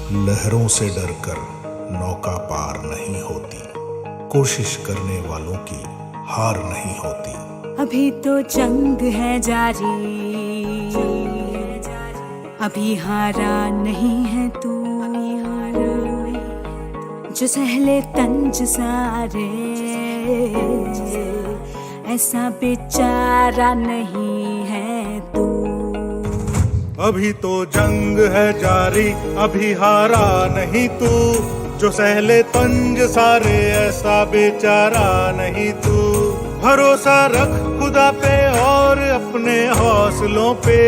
लहरों से डरकर नौका पार नहीं होती, कोशिश करने वालों की हार नहीं होती। अभी तो जंग है जारी, अभी हारा नहीं है तू, जो सहले तंज सारे ऐसा बेचारा नहीं है तू। अभी तो जंग है जारी, अभी हारा नहीं तू, जो सहले तंज सारे ऐसा बेचारा नहीं तू। भरोसा रख खुदा पे और अपने हौसलों पे,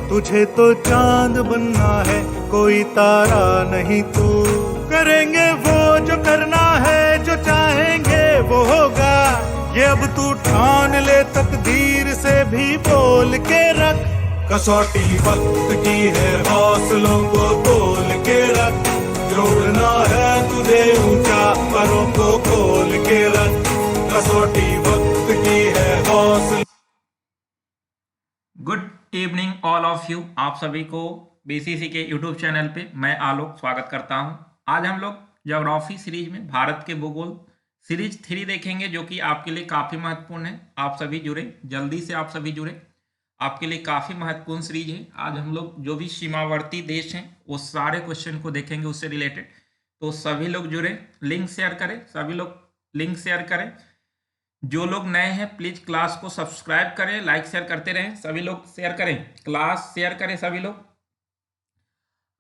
तुझे तो चांद बनना है कोई तारा नहीं तू। करेंगे वो जो करना है, जो चाहेंगे वो होगा, ये अब तू ठान ले, तकदीर से भी बोल के रख। कसौटी वक्त की है, हौसलों को तोल के रख, जोड़ना है तुझे ऊंचा, परों को खोल के रख। कसौटी वक्त की है हौसला। Good evening all of you, आप सभी को बीसीसी के यूट्यूब चैनल पे मैं आलोक स्वागत करता हूं। आज हम लोग ज्योग्राफी सीरीज में भारत के भूगोल सीरीज 3 देखेंगे, जो कि आपके लिए काफ़ी महत्वपूर्ण है। आप सभी जुड़े, जल्दी से आप सभी जुड़े, आपके लिए काफ़ी महत्वपूर्ण सीरीज है। आज हम लोग जो भी सीमावर्ती देश हैं वो सारे क्वेश्चन को देखेंगे उससे रिलेटेड, तो सभी लोग जुड़े, लिंक शेयर करें, सभी लोग लिंक शेयर करें। जो लोग नए हैं प्लीज क्लास को सब्सक्राइब करें, लाइक शेयर करते रहें, सभी लोग शेयर करें, क्लास शेयर करें सभी लोग।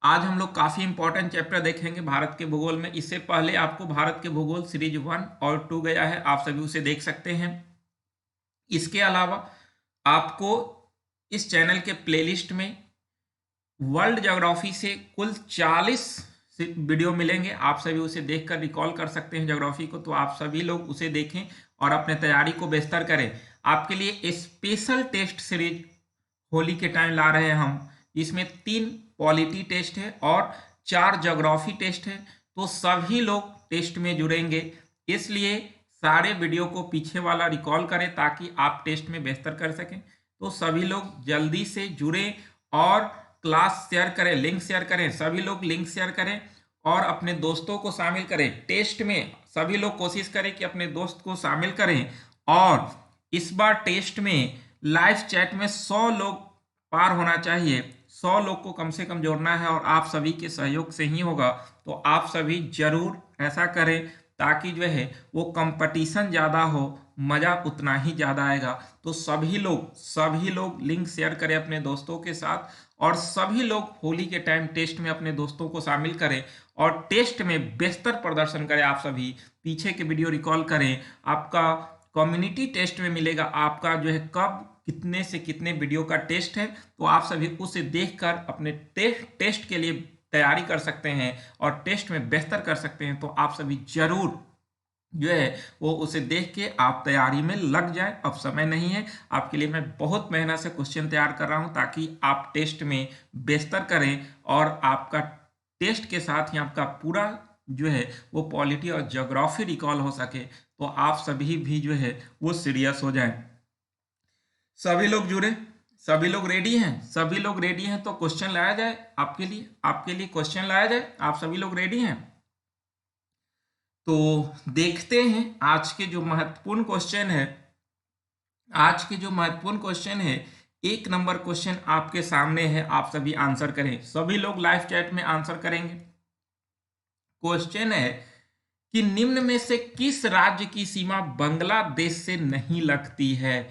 आज हम लोग काफ़ी इंपॉर्टेंट चैप्टर देखेंगे भारत के भूगोल में। इससे पहले आपको भारत के भूगोल सीरीज 1 और 2 गया है, आप सभी उसे देख सकते हैं। इसके अलावा आपको इस चैनल के प्लेलिस्ट में वर्ल्ड ज्योग्राफी से कुल 40 वीडियो मिलेंगे, आप सभी उसे देखकर रिकॉल कर सकते हैं ज्योग्राफी को, तो आप सभी लोग उसे देखें और अपने तैयारी को बेहतर करें। आपके लिए स्पेशल टेस्ट सीरीज होली के टाइम ला रहे हैं हम, इसमें 3 पॉलिटी टेस्ट है और 4 ज्योग्राफी टेस्ट है, तो सभी लोग टेस्ट में जुड़ेंगे। इसलिए सारे वीडियो को पीछे वाला रिकॉल करें ताकि आप टेस्ट में बेहतर कर सकें। तो सभी लोग जल्दी से जुड़ें और क्लास शेयर करें, लिंक शेयर करें, सभी लोग लिंक शेयर करें और अपने दोस्तों को शामिल करें टेस्ट में। सभी लोग कोशिश करें कि अपने दोस्त को शामिल करें, और इस बार टेस्ट में लाइव चैट में 100 लोग पार होना चाहिए, 100 लोग को कम से कम जोड़ना है और आप सभी के सहयोग से ही होगा। तो आप सभी जरूर ऐसा करें ताकि जो है वो कंपटीशन ज़्यादा हो, मज़ा उतना ही ज़्यादा आएगा। तो सभी लोग लिंक शेयर करें अपने दोस्तों के साथ, और सभी लोग होली के टाइम टेस्ट में अपने दोस्तों को शामिल करें और टेस्ट में बेहतर प्रदर्शन करें। आप सभी पीछे के वीडियो रिकॉल करें, आपका कम्युनिटी टेस्ट में मिलेगा आपका जो है कब कितने से कितने वीडियो का टेस्ट है, तो आप सभी उसे देखकर अपने टेस्ट के लिए तैयारी कर सकते हैं और टेस्ट में बेहतर कर सकते हैं। तो आप सभी जरूर जो है वो उसे देख के आप तैयारी में लग जाए। अब समय नहीं है, आपके लिए मैं बहुत मेहनत से क्वेश्चन तैयार कर रहा हूं ताकि आप टेस्ट में बेहतर करें और आपका टेस्ट के साथ ही आपका पूरा जो है वो पॉलिटी और ज्योग्राफी रिकॉल हो सके। तो आप सभी भी जो है वो सीरियस हो जाएं। सभी लोग जुड़े, सभी लोग रेडी हैं, सभी लोग रेडी हैं तो क्वेश्चन लाया जाए आपके लिए क्वेश्चन लाया जाए। आप सभी लोग रेडी हैं तो देखते हैं आज के जो महत्वपूर्ण क्वेश्चन है। आज के जो महत्वपूर्ण क्वेश्चन है, 1 नंबर क्वेश्चन आपके सामने है, आप सभी आंसर करें, सभी लोग लाइव चैट में आंसर करेंगे। क्वेश्चन है कि निम्न में से किस राज्य की सीमा बांग्लादेश से नहीं लगती है?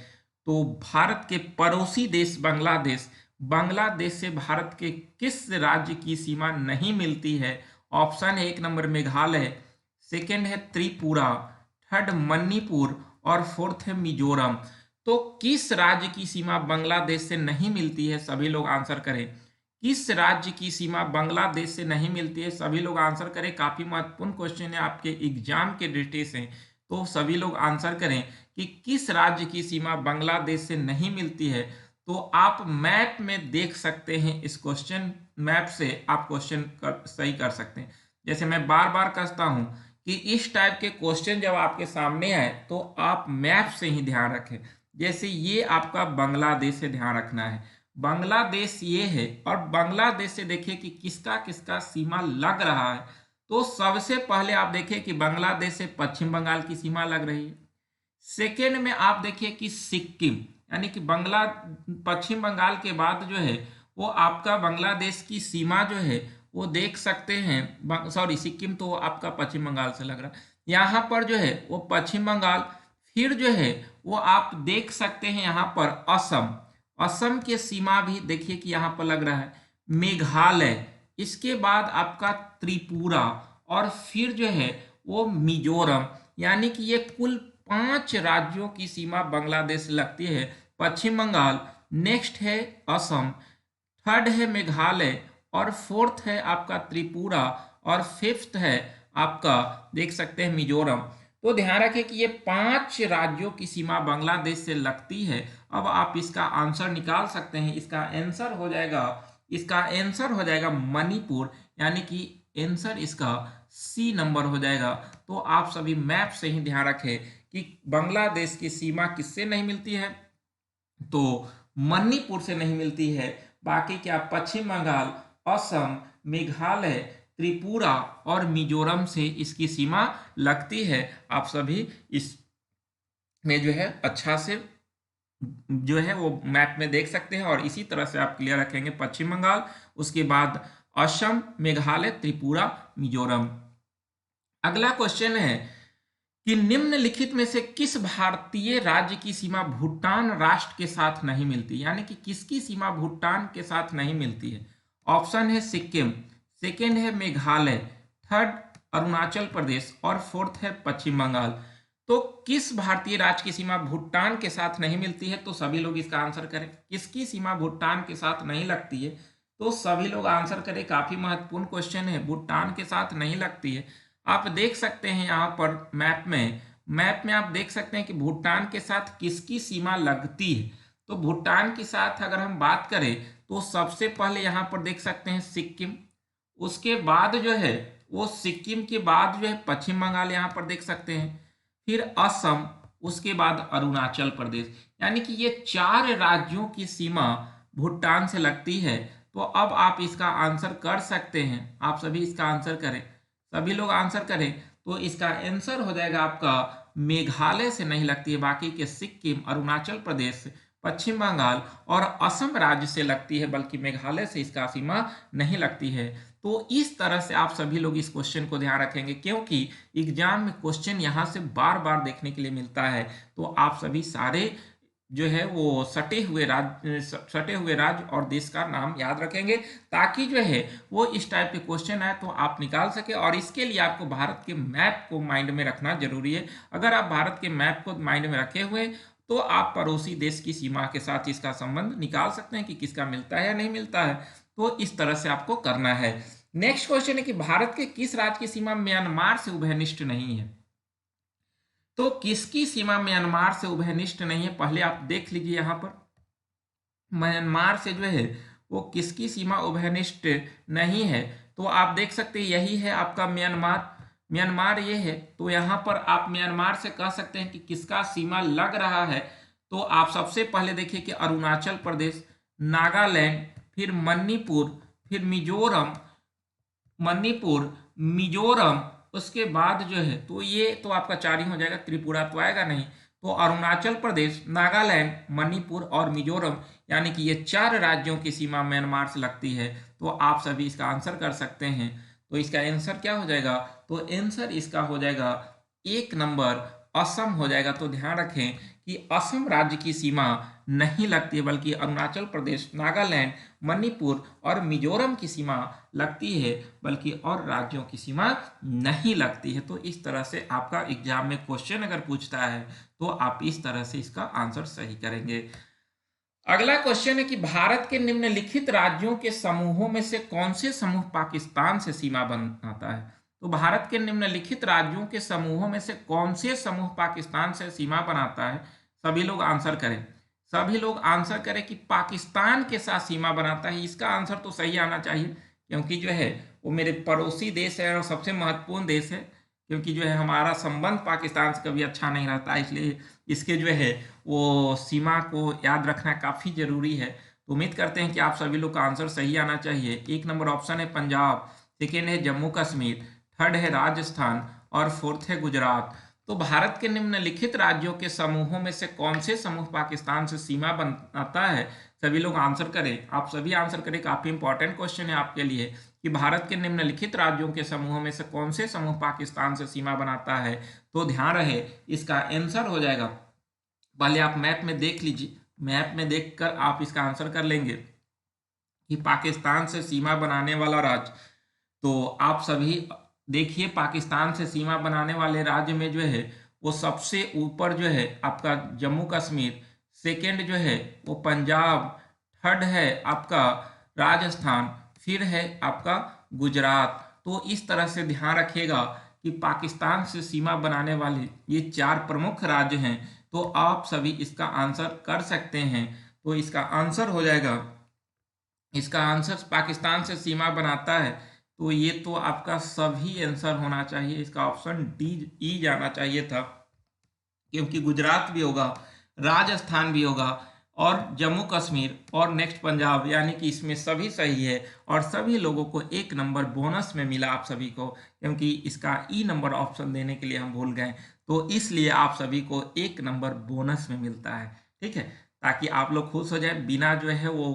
तो भारत के पड़ोसी देश बांग्लादेश से भारत के किस राज्य की सीमा नहीं मिलती है? ऑप्शन है 1 नंबर मेघालय, सेकंड है त्रिपुरा, थर्ड मणिपुर और फोर्थ है मिजोरम। तो किस राज्य की सीमा बांग्लादेश से नहीं मिलती है? सभी लोग आंसर करें, किस राज्य की सीमा बांग्लादेश से नहीं मिलती है? सभी लोग आंसर करें, काफी महत्वपूर्ण क्वेश्चन है आपके एग्जाम के दृष्टि से, तो सभी लोग आंसर करें कि किस राज्य की सीमा बांग्लादेश से नहीं मिलती है। तो आप मैप में देख सकते हैं, इस क्वेश्चन मैप से आप क्वेश्चन सही कर सकते हैं। जैसे मैं बार बार कहता हूं कि इस टाइप के क्वेश्चन जब आपके सामने आए तो आप मैप से ही ध्यान रखें। जैसे ये आपका बांग्लादेश से ध्यान रखना है, बांग्लादेश ये है, और बांग्लादेश से देखिए कि किसका किसका सीमा लग रहा है। तो सबसे पहले आप देखिए कि बांग्लादेश से पश्चिम बंगाल की सीमा लग रही है। सेकेंड में आप देखिए कि सिक्किम, यानी कि पश्चिम बंगाल के बाद जो है वो आपका बांग्लादेश की सीमा जो है वो देख सकते हैं। सॉरी, सिक्किम तो आपका पश्चिम बंगाल से लग रहा है, यहाँ पर जो है वो पश्चिम बंगाल। फिर जो है वो आप देख सकते हैं यहाँ पर असम, असम की सीमा भी देखिए कि यहाँ पर लग रहा है, मेघालय, इसके बाद आपका त्रिपुरा, और फिर जो है वो मिजोरम। यानी कि ये कुल 5 राज्यों की सीमा बांग्लादेश से लगती है। पश्चिम बंगाल, नेक्स्ट है असम, थर्ड है मेघालय, और फोर्थ है आपका त्रिपुरा, और फिफ्थ है आपका देख सकते हैं मिजोरम। तो ध्यान रखें कि ये 5 राज्यों की सीमा बांग्लादेश से लगती है। अब आप इसका आंसर निकाल सकते हैं। इसका आंसर हो जाएगा मणिपुर, यानी कि आंसर इसका सी नंबर हो जाएगा। तो आप सभी मैप से ही ध्यान रखें कि बांग्लादेश की सीमा किससे नहीं मिलती है, तो मणिपुर से नहीं मिलती है। बाकी क्या पश्चिम बंगाल, असम, मेघालय, त्रिपुरा और मिजोरम से इसकी सीमा लगती है। आप सभी इस में जो है अच्छा से जो है वो मैप में देख सकते हैं, और इसी तरह से आप क्लियर रखेंगे पश्चिम बंगाल, उसके बाद असम, मेघालय, त्रिपुरा, मिजोरम। अगला क्वेश्चन है कि निम्नलिखित में से किस भारतीय राज्य की सीमा भूटान राष्ट्र के साथ नहीं मिलती, यानी कि किसकी सीमा भूटान के साथ नहीं मिलती है। ऑप्शन है सिक्किम, सेकेंड है मेघालय, थर्ड अरुणाचल प्रदेश, और फोर्थ है पश्चिम बंगाल। तो किस भारतीय राज्य की सीमा भूटान के साथ नहीं मिलती है, तो सभी लोग इसका आंसर करें। किसकी सीमा भूटान के साथ नहीं लगती है, तो सभी लोग आंसर करें। काफी महत्वपूर्ण क्वेश्चन है, भूटान के साथ नहीं लगती है। आप देख सकते हैं यहाँ पर मैप में आप देख सकते हैं कि भूटान के साथ किसकी सीमा लगती है। तो भूटान के साथ अगर हम बात करें तो सबसे पहले यहाँ पर देख सकते हैं सिक्किम, उसके बाद जो है वो सिक्किम के बाद जो है पश्चिम बंगाल यहाँ पर देख सकते हैं, फिर असम, उसके बाद अरुणाचल प्रदेश। यानी कि ये 4 राज्यों की सीमा भूटान से लगती है। तो अब आप इसका आंसर कर सकते हैं। आप सभी इसका आंसर करें, सभी लोग आंसर करें। तो इसका आंसर हो जाएगा आपका मेघालय से नहीं लगती है, बाकी के सिक्किम, अरुणाचल प्रदेश, पश्चिम बंगाल और असम राज्य से लगती है, बल्कि मेघालय से इसका सीमा नहीं लगती है। तो इस तरह से आप सभी लोग इस क्वेश्चन को ध्यान रखेंगे, क्योंकि एग्जाम में क्वेश्चन यहाँ से बार बार देखने के लिए मिलता है। तो आप सभी सारे जो है वो सटे हुए राज्य और देश का नाम याद रखेंगे, ताकि जो है वो इस टाइप के क्वेश्चन आए तो आप निकाल सके। और इसके लिए आपको भारत के मैप को माइंड में रखना जरूरी है। अगर आप भारत के मैप को माइंड में रखे हुए तो आप पड़ोसी देश की सीमा के साथ इसका संबंध निकाल सकते हैं कि किसका मिलता है या नहीं मिलता है। तो इस तरह से आपको करना है। नेक्स्ट क्वेश्चन है कि भारत के किस राज्य की सीमा म्यांमार से उभयनिष्ठ नहीं है। तो किसकी सीमा म्यांमार से उभयनिष्ठ नहीं है, पहले आप देख लीजिए। यहाँ पर म्यांमार से जो है वो किसकी सीमा उभयनिष्ठ नहीं है, तो आप देख सकते हैं यही है आपका म्यांमार ये है। तो यहाँ पर आप म्यांमार से कह सकते हैं कि किसका सीमा लग रहा है। तो आप सबसे पहले देखिए कि अरुणाचल प्रदेश, नागालैंड, फिर मणिपुर, फिर मिजोरम, उसके बाद जो है तो ये तो आपका 4 ही हो जाएगा, त्रिपुरा तो आएगा नहीं। तो अरुणाचल प्रदेश, नागालैंड, मणिपुर और मिजोरम, यानी कि ये 4 राज्यों की सीमा म्यांमार से लगती है। तो आप सभी इसका आंसर कर सकते हैं। तो इसका आंसर क्या हो जाएगा, तो आंसर इसका हो जाएगा 1 नंबर असम हो जाएगा। तो ध्यान रखें कि असम राज्य की सीमा नहीं लगती है, बल्कि अरुणाचल प्रदेश, नागालैंड, मणिपुर और मिजोरम की सीमा लगती है, बल्कि और राज्यों की सीमा नहीं लगती है। तो इस तरह से आपका एग्जाम में क्वेश्चन अगर पूछता है तो आप इस तरह से इसका आंसर सही करेंगे। अगला क्वेश्चन है कि भारत के निम्नलिखित राज्यों के समूहों में से कौन से समूह पाकिस्तान से सीमा बनाता है। तो भारत के निम्नलिखित राज्यों के समूहों में से कौन से समूह पाकिस्तान से सीमा बनाता है। सभी लोग आंसर करें कि पाकिस्तान के साथ सीमा बनाता है। इसका आंसर तो सही आना चाहिए, क्योंकि जो है वो मेरे पड़ोसी देश है और सबसे महत्वपूर्ण देश है, क्योंकि जो है हमारा संबंध पाकिस्तान से कभी अच्छा नहीं रहता, इसलिए इसके जो है वो सीमा को याद रखना काफ़ी जरूरी है। तो उम्मीद करते हैं कि आप सभी लोग का आंसर सही आना चाहिए। 1 नंबर ऑप्शन है पंजाब, सेकेंड है जम्मू कश्मीर, थर्ड है राजस्थान और फोर्थ है गुजरात। तो भारत के निम्नलिखित राज्यों के समूहों में से कौन से समूह पाकिस्तान से सीमा बनाता है? सभी लोग आंसर करें, आप सभी आंसर करें। काफी इंपॉर्टेंट क्वेश्चन है आपके लिए कि भारत के निम्नलिखित राज्यों के समूहों में से कौन से समूह पाकिस्तान से सीमा बनाता है। तो ध्यान रहे, इसका आंसर हो जाएगा, पहले आप मैप में देख लीजिए, मैप में देखकर आप इसका आंसर कर लेंगे कि पाकिस्तान से सीमा बनाने वाला राज्य। तो आप सभी देखिए, पाकिस्तान से सीमा बनाने वाले राज्य में जो है वो सबसे ऊपर जो है आपका जम्मू कश्मीर, सेकंड जो है वो पंजाब, थर्ड है आपका राजस्थान, फिर है आपका गुजरात। तो इस तरह से ध्यान रखिएगा कि पाकिस्तान से सीमा बनाने वाले ये 4 प्रमुख राज्य हैं। तो आप सभी इसका आंसर कर सकते हैं। तो इसका आंसर हो जाएगा, इसका आंसर पाकिस्तान से सीमा बनाता है, तो ये तो आपका सभी आंसर होना चाहिए। इसका ऑप्शन डी ई जाना चाहिए था, क्योंकि गुजरात भी होगा, राजस्थान भी होगा और जम्मू कश्मीर और नेक्स्ट पंजाब, यानी कि इसमें सभी सही है और सभी लोगों को 1 नंबर बोनस में मिला आप सभी को, क्योंकि इसका ई नंबर ऑप्शन देने के लिए हम भूल गए, तो इसलिए आप सभी को 1 नंबर बोनस में मिलता है। ठीक है, ताकि आप लोग खुश हो जाए, बिना जो है वो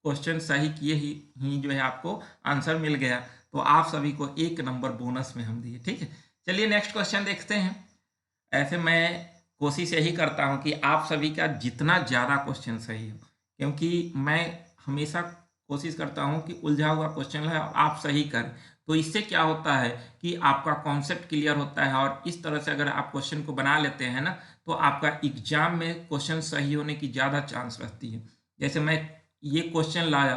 क्वेश्चन सही किए ही जो है आपको आंसर मिल गया, तो आप सभी को 1 नंबर बोनस में हम दिए। ठीक है, चलिए नेक्स्ट क्वेश्चन देखते हैं। ऐसे मैं कोशिश यही करता हूं कि आप सभी का जितना ज़्यादा क्वेश्चन सही हो, क्योंकि मैं हमेशा कोशिश करता हूं कि उलझा हुआ क्वेश्चन है और आप सही करें, तो इससे क्या होता है कि आपका कॉन्सेप्ट क्लियर होता है। और इस तरह से अगर आप क्वेश्चन को बना लेते हैं ना, तो आपका एग्जाम में क्वेश्चन सही होने की ज़्यादा चांस रहती है। जैसे मैं ये क्वेश्चन लाया,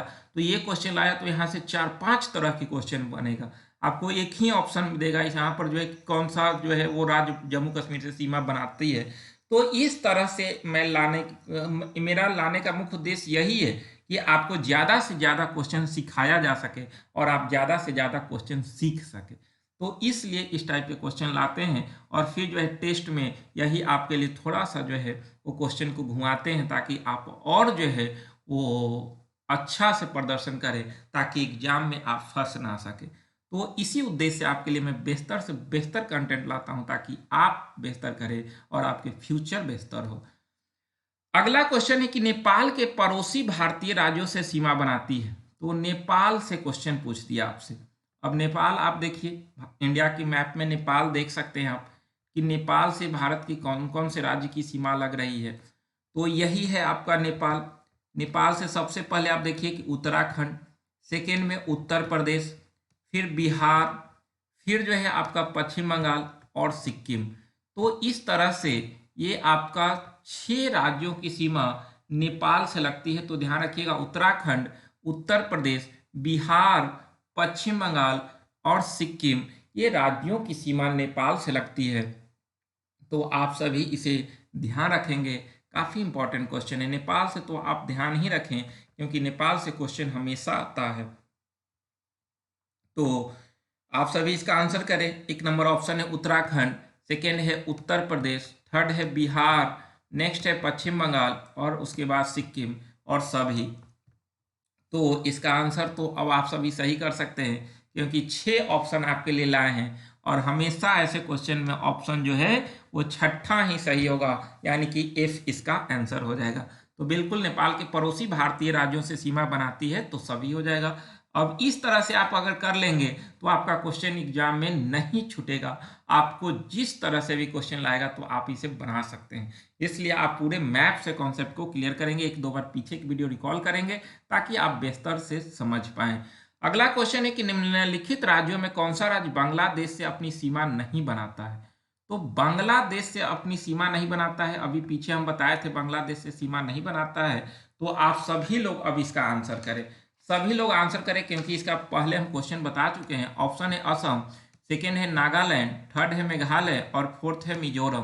तो यहाँ से 4-5 तरह के क्वेश्चन बनेगा, आपको एक ही ऑप्शन देगा यहाँ पर जो है कौन सा जो है वो राज्य जम्मू कश्मीर से सीमा बनाती है। तो इस तरह से मेरा लाने का मुख्य उद्देश्य यही है कि आपको ज़्यादा से ज़्यादा क्वेश्चन सिखाया जा सके और आप ज़्यादा से ज़्यादा क्वेश्चन सीख सके। तो इसलिए इस टाइप के क्वेश्चन लाते हैं और फिर जो है टेस्ट में यही आपके लिए थोड़ा सा जो है वो क्वेश्चन को घुमाते हैं, ताकि आप और जो है वो अच्छा से प्रदर्शन करें, ताकि एग्जाम में आप फंस ना सके। तो इसी उद्देश्य से आपके लिए मैं बेहतर से बेहतर कंटेंट लाता हूं, ताकि आप बेहतर करें और आपके फ्यूचर बेहतर हो। अगला क्वेश्चन है कि नेपाल के पड़ोसी भारतीय राज्यों से सीमा बनाती है। तो नेपाल से क्वेश्चन पूछ दिया आपसे। अब नेपाल आप देखिए, इंडिया की मैप में नेपाल देख सकते हैं आप कि नेपाल से भारत की कौन कौन से राज्य की सीमा लग रही है। तो यही है आपका नेपाल। नेपाल से सबसे पहले आप देखिए कि उत्तराखंड, सेकेंड में उत्तर प्रदेश, फिर बिहार, फिर जो है आपका पश्चिम बंगाल और सिक्किम। तो इस तरह से ये आपका 6 राज्यों की सीमा नेपाल से लगती है। तो ध्यान रखिएगा, उत्तराखंड, उत्तर प्रदेश, बिहार, पश्चिम बंगाल और सिक्किम, ये राज्यों की सीमा नेपाल से लगती है। तो आप सभी इसे ध्यान रखेंगे, काफ़ी इंपॉर्टेंट क्वेश्चन है। नेपाल से तो आप ध्यान ही रखें, क्योंकि नेपाल से क्वेश्चन हमेशा आता है। तो आप सभी इसका आंसर करें। 1 नंबर ऑप्शन है उत्तराखंड, सेकेंड है उत्तर प्रदेश, थर्ड है बिहार, नेक्स्ट है पश्चिम बंगाल और उसके बाद सिक्किम और सभी। तो इसका आंसर तो अब आप सभी सही कर सकते हैं, क्योंकि 6 ऑप्शन आपके लिए लाए हैं और हमेशा ऐसे क्वेश्चन में ऑप्शन जो है वो 6ठा ही सही होगा, यानी कि F इसका आंसर हो जाएगा। तो बिल्कुल नेपाल के पड़ोसी भारतीय राज्यों से सीमा बनाती है, तो सभी हो जाएगा। अब इस तरह से आप अगर कर लेंगे तो आपका क्वेश्चन एग्जाम में नहीं छूटेगा। आपको जिस तरह से भी क्वेश्चन लाएगा तो आप इसे बना सकते हैं। इसलिए आप पूरे मैप से कॉन्सेप्ट को क्लियर करेंगे, 1-2 बार पीछे की वीडियो रिकॉल करेंगे, ताकि आप बेहतर से समझ पाएं। अगला क्वेश्चन है कि निम्नलिखित राज्यों में कौन सा राज्य बांग्लादेश से अपनी सीमा नहीं बनाता है। तो बांग्लादेश से अपनी सीमा नहीं बनाता है, अभी पीछे हम बताए थे बांग्लादेश से सीमा नहीं बनाता है। तो आप सभी लोग अब इसका आंसर करें, सभी लोग आंसर करें, क्योंकि इसका पहले हम क्वेश्चन बता चुके हैं। ऑप्शन है असम, सेकेंड है नागालैंड, थर्ड है मेघालय और फोर्थ है मिजोरम।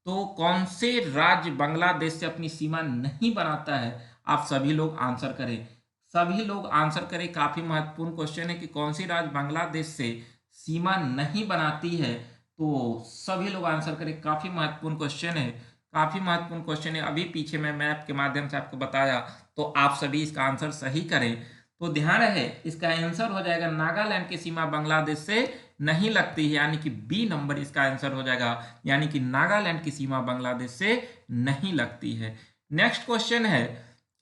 तो कौन से राज्य बांग्लादेश से अपनी सीमा नहीं बनाता है, आप सभी लोग आंसर करें, सभी लोग आंसर करें। काफी महत्वपूर्ण क्वेश्चन है कि कौन सी राज्य बांग्लादेश से सीमा नहीं बनाती है, तो सभी लोग आंसर करें। काफी महत्वपूर्ण क्वेश्चन है, काफी महत्वपूर्ण क्वेश्चन है। अभी पीछे मैं मैप के माध्यम से आपको बताया, तो आप सभी इसका आंसर सही करें। तो ध्यान रहे, इसका आंसर हो जाएगा नागालैंड की सीमा बांग्लादेश से नहीं लगती है, यानी कि बी नंबर इसका आंसर हो जाएगा, यानी कि नागालैंड की सीमा बांग्लादेश से नहीं लगती है। नेक्स्ट क्वेश्चन है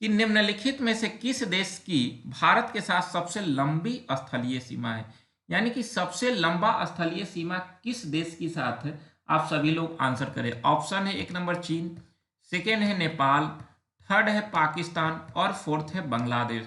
कि निम्नलिखित में से किस देश की भारत के साथ सबसे लंबी स्थलीय सीमा है, यानी कि सबसे लंबा स्थलीय सीमा किस देश के साथ है। आप सभी लोग आंसर करें। ऑप्शन है 1 नंबर चीन, सेकेंड है नेपाल, थर्ड है पाकिस्तान और फोर्थ है बांग्लादेश।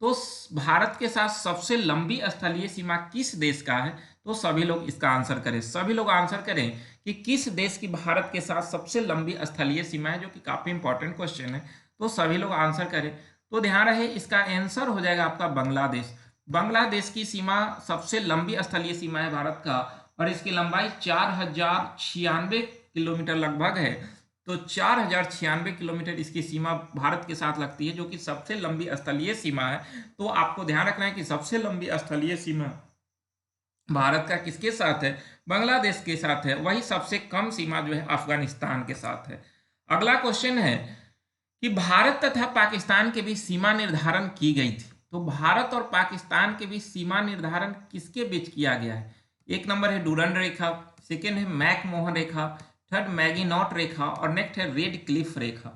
तो भारत के साथ सबसे लंबी स्थलीय सीमा किस देश का है, तो सभी लोग इसका आंसर करें। सभी लोग आंसर करें कि किस देश की भारत के साथ सबसे लंबी स्थलीय सीमा है, जो कि काफी इंपॉर्टेंट क्वेश्चन है। तो सभी लोग आंसर करें। तो ध्यान रहे, इसका आंसर हो जाएगा आपका बांग्लादेश। बांग्लादेश की सीमा सबसे लंबी स्थलीय सीमा है भारत का, और इसकी लंबाई 4096 किलोमीटर लगभग है। तो 4096 किलोमीटर इसकी सीमा भारत के साथ लगती है, जो कि सबसे लंबी स्थलीय सीमा है। तो आपको ध्यान रखना है कि सबसे लंबी स्थलीय सीमा भारत का किसके साथ है, बांग्लादेश के साथ है। वही सबसे कम सीमा जो है अफगानिस्तान के साथ है। अगला क्वेश्चन है कि भारत तथा पाकिस्तान के बीच सीमा निर्धारण की गई थी। तो भारत और पाकिस्तान के बीच सीमा निर्धारण किसके बीच किया गया है। 1 नंबर है डूरंड रेखा, सेकेंड है मैकमोहन रेखा, थर्ड मैगिनॉट रेखा और नेक्स्ट है रेड क्लिफ रेखा।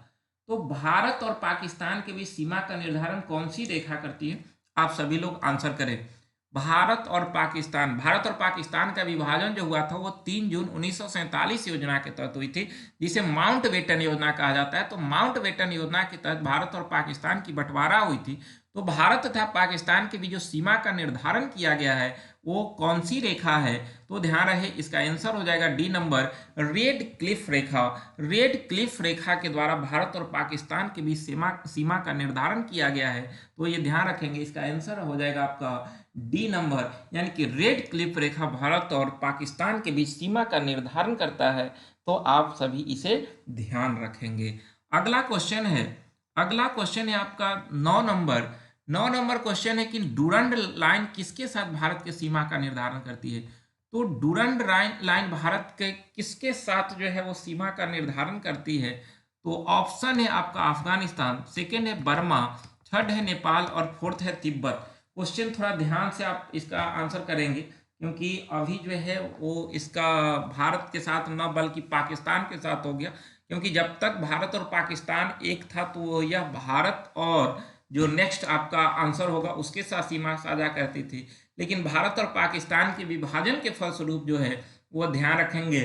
तो भारत और पाकिस्तान के बीच सीमा का निर्धारण कौन सी रेखा करती है, आप सभी लोग आंसर करें। भारत और पाकिस्तान का विभाजन जो हुआ था वो 3 जून 1947 योजना के तहत हुई थी, जिसे माउंटबेटन योजना कहा जाता है। तो माउंटबेटन योजना के तहत भारत और पाकिस्तान की बंटवारा हुई थी। तो भारत तथा पाकिस्तान के बीच जो सीमा का निर्धारण किया गया है वो कौन सी रेखा है, तो ध्यान रहे, इसका आंसर हो जाएगा डी नंबर, रेड क्लिफ रेखा। रेड क्लिफ रेखा के द्वारा भारत और पाकिस्तान के बीच सीमा का निर्धारण किया गया है। तो ये ध्यान रखेंगे, इसका आंसर हो जाएगा आपका डी नंबर, यानी कि रेड क्लिफ रेखा भारत और पाकिस्तान के बीच सीमा का निर्धारण करता है। तो आप सभी इसे ध्यान रखेंगे। अगला क्वेश्चन है आपका 9 नंबर क्वेश्चन है कि डूरंड लाइन किसके साथ भारत के सीमा का निर्धारण करती है। तो डूरंड लाइन भारत के किसके साथ जो है वो सीमा का निर्धारण करती है। तो ऑप्शन है आपका अफगानिस्तान, सेकेंड है बर्मा, थर्ड है नेपाल और फोर्थ है तिब्बत। क्वेश्चन थोड़ा ध्यान से आप इसका आंसर करेंगे, क्योंकि अभी जो है वो इसका भारत के साथ न बल्कि पाकिस्तान के साथ हो गया, क्योंकि जब तक भारत और पाकिस्तान एक था तो यह भारत और जो नेक्स्ट आपका आंसर होगा उसके साथ सीमा साझा करती थी। लेकिन भारत और पाकिस्तान के विभाजन के फलस्वरूप जो है वो ध्यान रखेंगे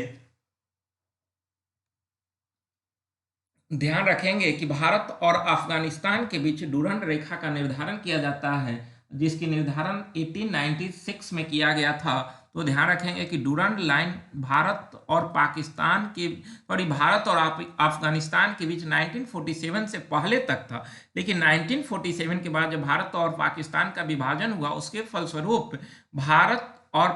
कि भारत और अफगानिस्तान के बीच डूरंड रेखा का निर्धारण किया जाता है, जिसकी निर्धारण 1896 में किया गया था। तो ध्यान रखेंगे कि डूरंड लाइन भारत और अफगानिस्तान के बीच 1947 से पहले तक था। लेकिन 1947 के बाद जब भारत और पाकिस्तान का विभाजन हुआ, उसके फलस्वरूप भारत और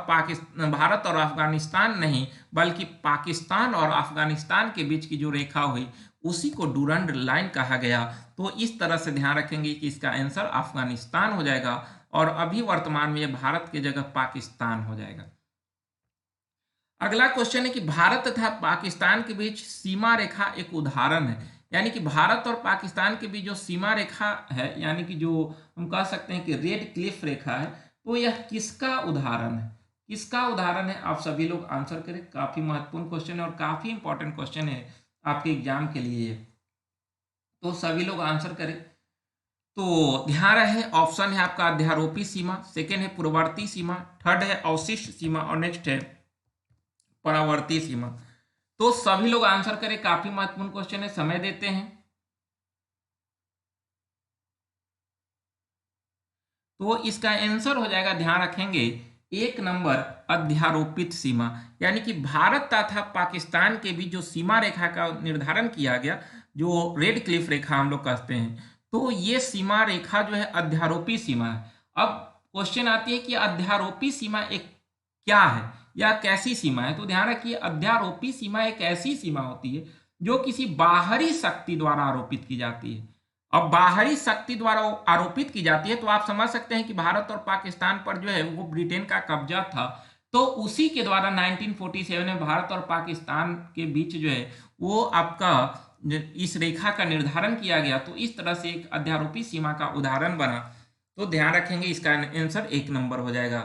अफगानिस्तान नहीं बल्कि पाकिस्तान और अफगानिस्तान के बीच की जो रेखा हुई उसी को डूरंड लाइन कहा गया। तो इस तरह से ध्यान रखेंगे कि इसका आंसर अफगानिस्तान हो जाएगा, और अभी वर्तमान में यह भारत की जगह पाकिस्तान हो जाएगा। अगला क्वेश्चन है कि भारत तथा पाकिस्तान के बीच सीमा रेखा एक उदाहरण है, यानी कि भारत और पाकिस्तान के बीच जो सीमा रेखा है, यानी कि जो हम कह सकते हैं कि रेड क्लिफ रेखा है, तो यह किसका उदाहरण है, आप सभी लोग आंसर करें। काफी महत्वपूर्ण क्वेश्चन है और काफी इंपॉर्टेंट क्वेश्चन है आपके एग्जाम के लिए, तो सभी लोग आंसर करें। तो ध्यान रहे, ऑप्शन है आपका अध्यारोपी सीमा, सेकेंड है पूर्ववर्ती सीमा, थर्ड है अवशिष्ट सीमा और नेक्स्ट है परावर्ती सीमा। तो सभी लोग आंसर करें, काफी महत्वपूर्ण क्वेश्चन है, समय देते हैं। तो इसका आंसर हो जाएगा, ध्यान रखेंगे, 1 नंबर अध्यारोपित सीमा, यानी कि भारत तथा पाकिस्तान के बीच जो सीमा रेखा का निर्धारण किया गया, जो रेड क्लिफ रेखा हम लोग कहते हैं, तो ये सीमा रेखा जो है अध्यारोपी सीमा है। अब क्वेश्चन आती है कि अध्यारोपी सीमा एक क्या है या कैसी सीमा है। तो ध्यान रखिए, अध्यारोपी सीमा एक ऐसी सीमा होती है जो किसी बाहरी शक्ति द्वारा आरोपित की जाती है। अब बाहरी शक्ति द्वारा आरोपित की जाती है तो आप समझ सकते हैं कि भारत और पाकिस्तान पर जो है वो ब्रिटेन का कब्जा था। तो उसी के द्वारा 1947 में भारत और पाकिस्तान के बीच जो है वो आपका इस रेखा का निर्धारण किया गया। तो इस तरह से एक अध्यारोपी सीमा का उदाहरण बना। तो ध्यान रखेंगे इसका आंसर 1 नंबर हो जाएगा।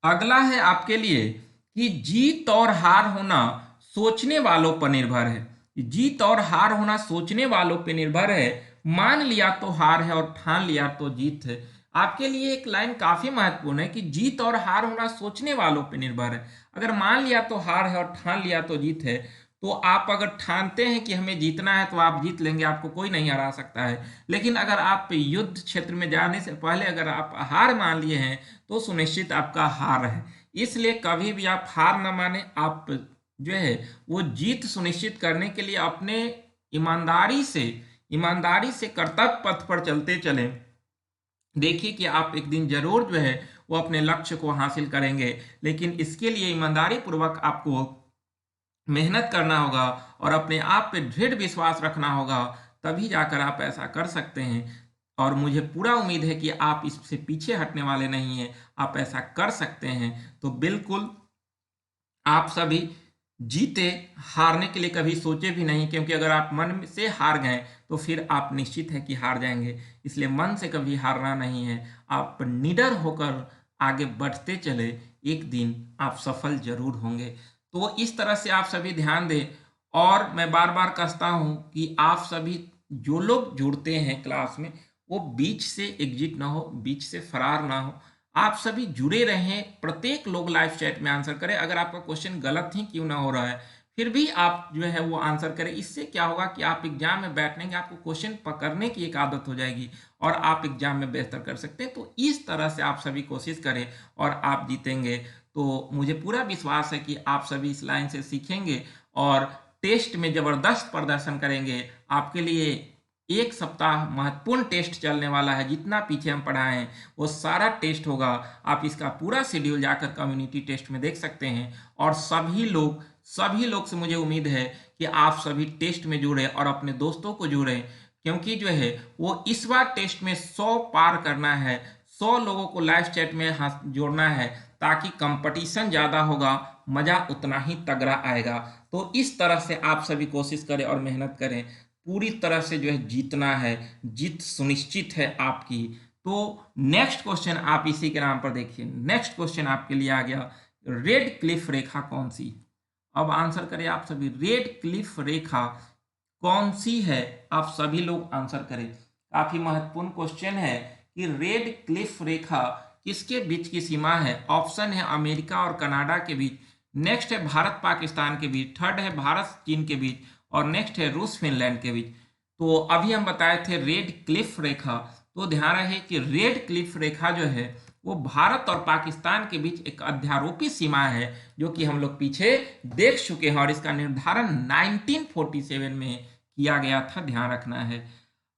अगला है आपके लिए कि जीत और हार होना सोचने वालों पर निर्भर है। जीत और हार होना सोचने वालों पर निर्भर है, मान लिया तो हार है और ठान लिया तो जीत है। आपके लिए एक लाइन काफी महत्वपूर्ण है कि जीत और हार होना सोचने वालों पर निर्भर है। अगर मान लिया तो हार है और ठान लिया तो जीत है, तो आप अगर ठानते हैं कि हमें जीतना है तो आप जीत लेंगे, आपको कोई नहीं हरा सकता है। लेकिन अगर आप युद्ध क्षेत्र में जाने से पहले अगर आप हार मान लिए हैं तो सुनिश्चित आपका हार है। इसलिए कभी भी आप हार न माने, आप जो है वो जीत सुनिश्चित करने के लिए अपने ईमानदारी से कर्तव्य पथ पर चलते चलें। देखिए कि आप एक दिन जरूर जो है वो अपने लक्ष्य को हासिल करेंगे, लेकिन इसके लिए ईमानदारी पूर्वक आपको मेहनत करना होगा और अपने आप पे दृढ़ विश्वास रखना होगा, तभी जाकर आप ऐसा कर सकते हैं। और मुझे पूरा उम्मीद है कि आप इससे पीछे हटने वाले नहीं हैं, आप ऐसा कर सकते हैं। तो बिल्कुल आप सभी जीते, हारने के लिए कभी सोचे भी नहीं, क्योंकि अगर आप मन से हार गए तो फिर आप निश्चित है कि हार जाएंगे। इसलिए मन से कभी हारना नहीं है, आप निडर होकर आगे बढ़ते चले, एक दिन आप सफल जरूर होंगे। तो इस तरह से आप सभी ध्यान दें। और मैं बार बार कहता हूं कि आप सभी जो लोग जुड़ते हैं क्लास में वो बीच से एग्जिट ना हो, बीच से फरार ना हो, आप सभी जुड़े रहें। प्रत्येक लोग लाइव चैट में आंसर करें। अगर आपका क्वेश्चन गलत ही क्यों ना हो रहा है फिर भी आप जो है वो आंसर करें। इससे क्या होगा कि आप एग्जाम में बैठेंगे, आपको क्वेश्चन पकड़ने की एक आदत हो जाएगी और आप एग्जाम में बेहतर कर सकते हैं। तो इस तरह से आप सभी कोशिश करें और आप जीतेंगे। तो मुझे पूरा विश्वास है कि आप सभी इस लाइन से सीखेंगे और टेस्ट में जबरदस्त प्रदर्शन करेंगे। आपके लिए एक सप्ताह महत्वपूर्ण टेस्ट चलने वाला है। जितना पीछे हम पढ़ाए हैं वो सारा टेस्ट होगा। आप इसका पूरा शेड्यूल जाकर कम्युनिटी टेस्ट में देख सकते हैं। और सभी लोग से मुझे उम्मीद है कि आप सभी टेस्ट में जुड़े और अपने दोस्तों को जुड़े, क्योंकि जो है वो इस बार टेस्ट में 100 पार करना है। 100 लोगों को लाइव चैट में जोड़ना है, ताकि कंपटीशन ज़्यादा होगा, मज़ा उतना ही तगड़ा आएगा। तो इस तरह से आप सभी कोशिश करें और मेहनत करें, पूरी तरह से जो है जीतना है, जीत सुनिश्चित है आपकी। तो नेक्स्ट क्वेश्चन आप इसी के नाम पर देखिए। नेक्स्ट क्वेश्चन आपके लिए आ गया, रेड क्लिफ रेखा कौन सी? अब आंसर करें आप सभी, रेड क्लिफ रेखा कौन सी है? आप सभी लोग आंसर करें। काफी महत्वपूर्ण क्वेश्चन है कि रेड क्लिफ रेखा किसके बीच की सीमा है? ऑप्शन है अमेरिका और कनाडा के बीच, नेक्स्ट है भारत पाकिस्तान के बीच, थर्ड है भारत चीन के बीच और नेक्स्ट है रूस फिनलैंड के बीच। तो अभी हम बताए थे रेड क्लिफ रेखा। तो ध्यान रहे कि रेड क्लिफ रेखा जो है वो भारत और पाकिस्तान के बीच एक अध्यारोपी सीमा है, जो कि हम लोग पीछे देख चुके हैं और इसका निर्धारण 1947 में किया गया था, ध्यान रखना है।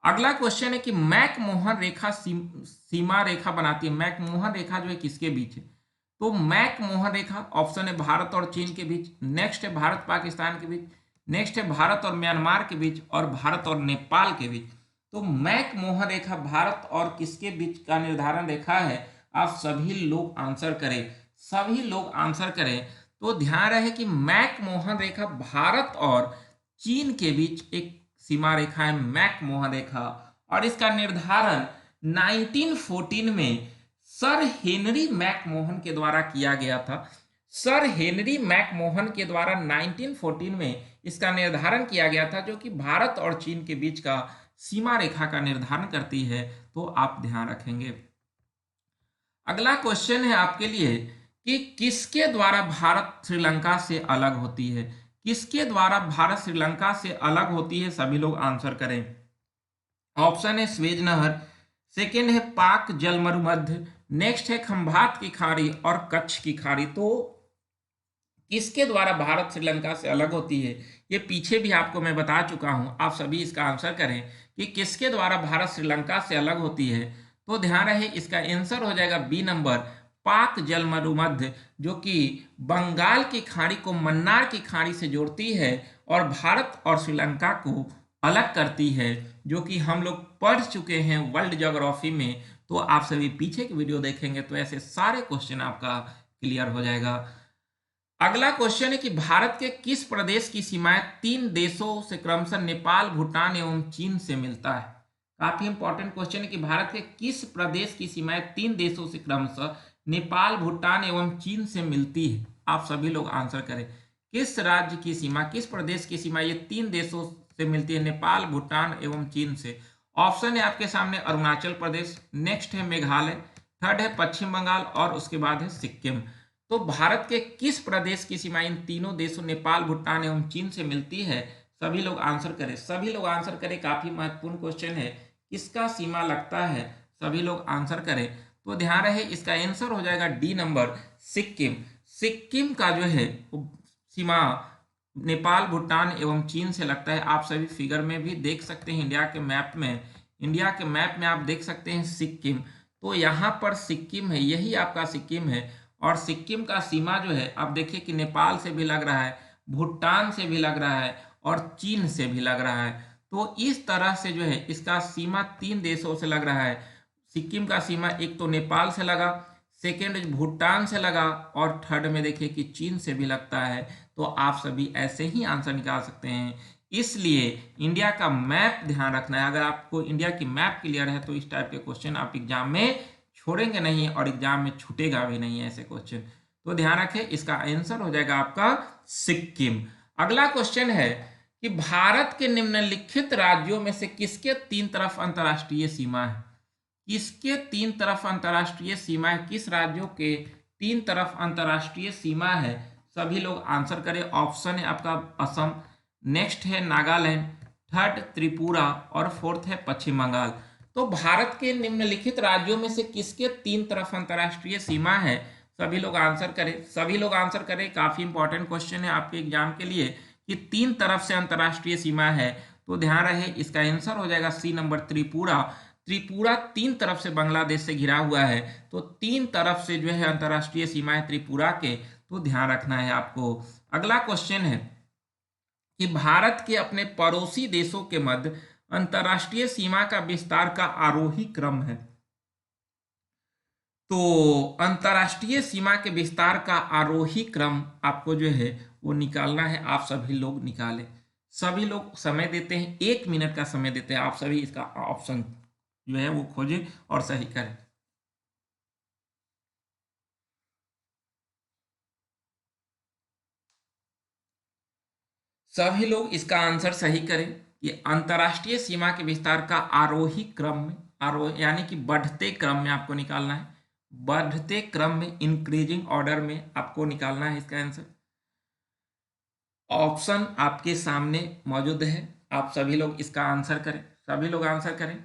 अगला क्वेश्चन है कि मैकमोहन रेखा सीमा रेखा बनाती है। मैकमोहन रेखा जो है किसके बीच है? तो मैकमोहन रेखा ऑप्शन है भारत और चीन के बीच, नेक्स्ट है भारत पाकिस्तान के बीच, नेक्स्ट है भारत और म्यांमार के बीच और भारत और नेपाल के बीच। तो मैकमोहन रेखा भारत और किसके बीच का निर्धारण रेखा है? आप सभी लोग आंसर करें, सभी लोग आंसर करें। तो ध्यान रहे कि मैकमोहन रेखा भारत और चीन के बीच एक सीमा रेखा है, मैकमोहन रेखा, और इसका निर्धारण 1914 में सर हेनरी मैकमोहन के द्वारा किया गया था। सर हेनरी मैकमोहन के द्वारा 1914 में इसका निर्धारण किया गया था, जो कि भारत और चीन के बीच का सीमा रेखा का निर्धारण करती है। तो आप ध्यान रखेंगे। अगला क्वेश्चन है आपके लिए कि किसके द्वारा भारत श्रीलंका से अलग होती है? किसके द्वारा भारत श्रीलंका से अलग होती है? सभी लोग आंसर करें। ऑप्शन है स्वेज नहर, सेकेंड है पाक जल मरुमध्य, नेक्स्ट है खंभात की खाड़ी और कच्छ की खाड़ी। तो किसके द्वारा भारत श्रीलंका से अलग होती है ये पीछे भी आपको मैं बता चुका हूं। आप सभी इसका आंसर करें कि किसके द्वारा भारत श्रीलंका से अलग होती है। तो ध्यान रहे इसका आंसर हो जाएगा बी नंबर, पाक जल मरुमध्य, जो कि बंगाल की खाड़ी को मन्नार की खाड़ी से जोड़ती है और भारत और श्रीलंका को अलग करती है, जो कि हम लोग पढ़ चुके हैं वर्ल्ड ज्योग्राफी में। तो आप सभी पीछे की वीडियो देखेंगे तो ऐसे सारे क्वेश्चन आपका क्लियर हो जाएगा। अगला क्वेश्चन है कि भारत के किस प्रदेश की सीमाएं 3 देशों से क्रमशः नेपाल, भूटान एवं चीन से मिलता है। काफी इंपॉर्टेंट क्वेश्चन है कि भारत के किस प्रदेश की सीमाएं 3 देशों से क्रमशः नेपाल, भूटान एवं चीन से मिलती है। आप सभी लोग आंसर करें, किस राज्य की सीमा, किस प्रदेश की सीमा ये 3 देशों से मिलती है, नेपाल, भूटान एवं चीन से। ऑप्शन है आपके सामने अरुणाचल प्रदेश, नेक्स्ट है मेघालय, थर्ड है पश्चिम बंगाल और उसके बाद है सिक्किम। तो भारत के किस प्रदेश की सीमा इन तीनों देशों नेपाल, भूटान एवं चीन से मिलती है। सभी लोग आंसर करें, सभी लोग आंसर करें। काफी महत्वपूर्ण क्वेश्चन है, किसका सीमा लगता है, सभी लोग आंसर करें। तो ध्यान रहे इसका आंसर हो जाएगा डी नंबर, सिक्किम। सिक्किम का जो है सीमा नेपाल, भूटान एवं चीन से लगता है। आप सभी फिगर में भी देख सकते हैं, इंडिया के मैप में आप देख सकते हैं सिक्किम। तो यहाँ पर सिक्किम है, यही आपका सिक्किम है। और सिक्किम का सीमा जो है आप देखिए कि नेपाल से भी लग रहा है, भूटान से भी लग रहा है और चीन से भी लग रहा है। तो इस तरह से जो है इसका सीमा 3 देशों से लग रहा है। सिक्किम का सीमा एक तो नेपाल से लगा, सेकेंड भूटान से लगा और थर्ड में देखिए कि चीन से भी लगता है। तो आप सभी ऐसे ही आंसर निकाल सकते हैं। इसलिए इंडिया का मैप ध्यान रखना है। अगर आपको इंडिया की मैप क्लियर है तो इस टाइप के क्वेश्चन आप एग्जाम में छोड़ेंगे नहीं और एग्जाम में छूटेगा भी नहीं ऐसे क्वेश्चन। तो ध्यान रखें, इसका आंसर हो जाएगा आपका सिक्किम। अगला क्वेश्चन है कि भारत के निम्नलिखित राज्यों में से किसके 3 तरफ अंतर्राष्ट्रीय सीमा है। किसके 3 तरफ अंतर्राष्ट्रीय सीमा है, किस राज्यों के 3 तरफ अंतर्राष्ट्रीय सीमा है। सभी लोग आंसर करें। ऑप्शन है आपका असम, नेक्स्ट है नागालैंड, थर्ड त्रिपुरा और फोर्थ है पश्चिम बंगाल। तो भारत के निम्नलिखित राज्यों में से किसके 3 तरफ अंतर्राष्ट्रीय सीमा है। सभी लोग आंसर करें, सभी लोग आंसर करें। काफी इंपॉर्टेंट क्वेश्चन है आपके एग्जाम के लिए कि 3 तरफ से अंतर्राष्ट्रीय सीमा है। तो ध्यान रहे इसका आंसर हो जाएगा सी नंबर, त्रिपुरा। त्रिपुरा 3 तरफ से बांग्लादेश से घिरा हुआ है। तो 3 तरफ से जो है अंतर्राष्ट्रीय सीमा है त्रिपुरा के। तो ध्यान रखना है आपको। अगला क्वेश्चन है कि भारत के अपने पड़ोसी देशों के मध्य अंतर्राष्ट्रीय सीमा का विस्तार का आरोही क्रम है। तो अंतर्राष्ट्रीय सीमा के विस्तार का आरोही क्रम आपको जो है वो निकालना है। आप सभी लोग निकालें, सभी लोग समय देते हैं, 1 मिनट का समय देते हैं। आप सभी इसका ऑप्शन जो है वो खोजें और सही करें। सभी लोग इसका आंसर सही करें कि अंतर्राष्ट्रीय सीमा के विस्तार का आरोही क्रम में, यानी कि बढ़ते क्रम में आपको निकालना है। बढ़ते क्रम में, इंक्रीजिंग ऑर्डर में आपको निकालना है इसका आंसर। ऑप्शन आपके सामने मौजूद है, आप सभी लोग इसका आंसर करें, सभी लोग आंसर करें।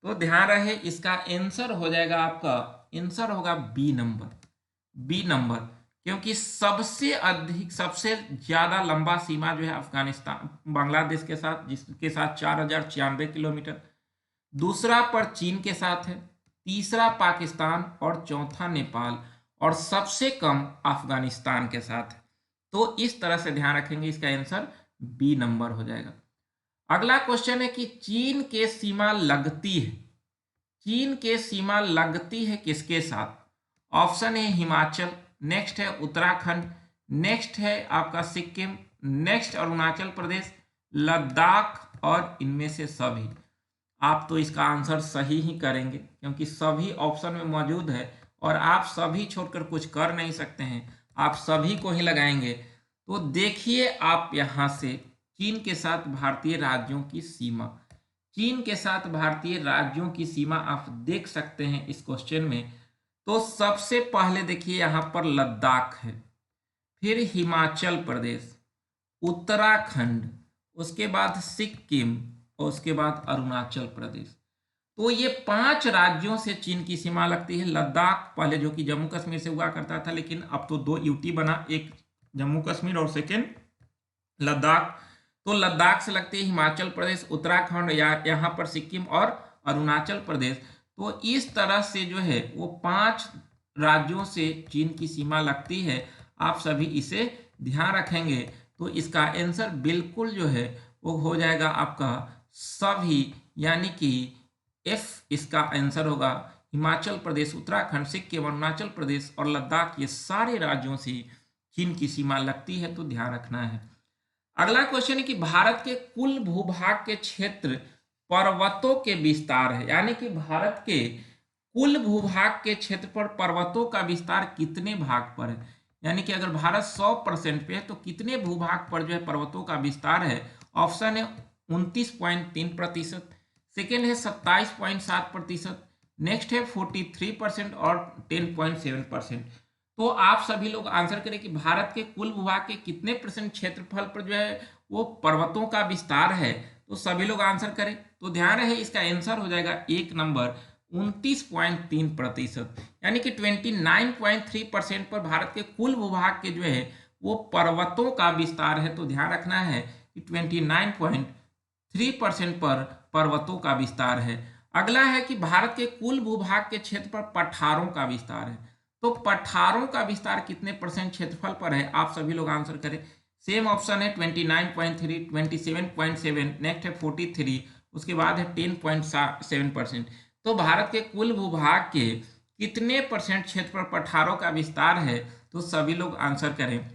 तो ध्यान रहे इसका आंसर हो जाएगा आपका, आंसर होगा बी नंबर, बी नंबर। क्योंकि सबसे अधिक, सबसे ज्यादा लंबा सीमा जो है अफगानिस्तान, बांग्लादेश के साथ, जिसके साथ 4096 किलोमीटर। दूसरा पर चीन के साथ है, तीसरा पाकिस्तान और चौथा नेपाल और सबसे कम अफगानिस्तान के साथ है। तो इस तरह से ध्यान रखेंगे, इसका आंसर बी नंबर हो जाएगा। अगला क्वेश्चन है कि चीन के सीमा लगती है, चीन के सीमा लगती है किसके साथ। ऑप्शन है हिमाचल, नेक्स्ट है उत्तराखंड, नेक्स्ट है आपका सिक्किम, नेक्स्ट अरुणाचल प्रदेश, लद्दाख और इनमें से सभी। आप तो इसका आंसर सही ही करेंगे क्योंकि सभी ऑप्शन में मौजूद है और आप सभी छोड़कर कुछ कर नहीं सकते हैं, आप सभी को ही लगाएंगे। तो देखिए आप यहां से चीन के साथ भारतीय राज्यों की सीमा, चीन के साथ भारतीय राज्यों की सीमा आप देख सकते हैं इस क्वेश्चन में। तो सबसे पहले देखिए यहां पर लद्दाख है, फिर हिमाचल प्रदेश, उत्तराखंड, उसके बाद सिक्किम और उसके बाद अरुणाचल प्रदेश। तो ये 5 राज्यों से चीन की सीमा लगती है। लद्दाख पहले जो कि जम्मू कश्मीर से हुआ करता था, लेकिन अब तो 2 यूटी बना, एक जम्मू कश्मीर और सेकेंड लद्दाख। तो लद्दाख से लगती है हिमाचल प्रदेश, उत्तराखंड, या यहाँ पर सिक्किम और अरुणाचल प्रदेश। तो इस तरह से जो है वो 5 राज्यों से चीन की सीमा लगती है। आप सभी इसे ध्यान रखेंगे तो इसका आंसर बिल्कुल जो है वो हो जाएगा आपका सभी, यानी कि एफ इसका आंसर होगा। हिमाचल प्रदेश, उत्तराखंड, सिक्किम, अरुणाचल प्रदेश और लद्दाख, ये सारे राज्यों से चीन की सीमा लगती है, तो ध्यान रखना है। अगला क्वेश्चन है कि भारत के कुल भूभाग के क्षेत्र पर्वतों के विस्तार है, यानी कि भारत के कुल भूभाग के क्षेत्र पर पर्वतों का विस्तार कितने भाग पर है, यानी कि अगर भारत 100% पे है तो कितने भूभाग पर जो है पर्वतों का विस्तार है। ऑप्शन है 29.3%, सेकेंड है 27.7%, नेक्स्ट है 43% और 10.7%। तो आप सभी लोग आंसर करें कि भारत के कुल भूभाग के कितने परसेंट क्षेत्रफल पर जो है वो पर्वतों का विस्तार है। तो सभी लोग आंसर करें, तो ध्यान रहे इसका आंसर हो जाएगा एक नंबर 29.3%, यानी कि 29.3% पर भारत के कुल भूभाग के जो है वो पर्वतों का विस्तार है। तो ध्यान रखना है कि 29.3% पर पर्वतों का विस्तार है। अगला है कि भारत के कुल भूभाग के क्षेत्र पर पठारों का विस्तार है। तो पठारों का विस्तार कितने परसेंट क्षेत्रफल पर है, आप सभी लोग आंसर करें। सेम ऑप्शन है 29.3, 27.7, नेक्स्ट है 43, उसके बाद है 10.7%। तो भारत के कुल भूभाग के कितने परसेंट क्षेत्र पर पठारों का विस्तार है, तो सभी लोग आंसर करें।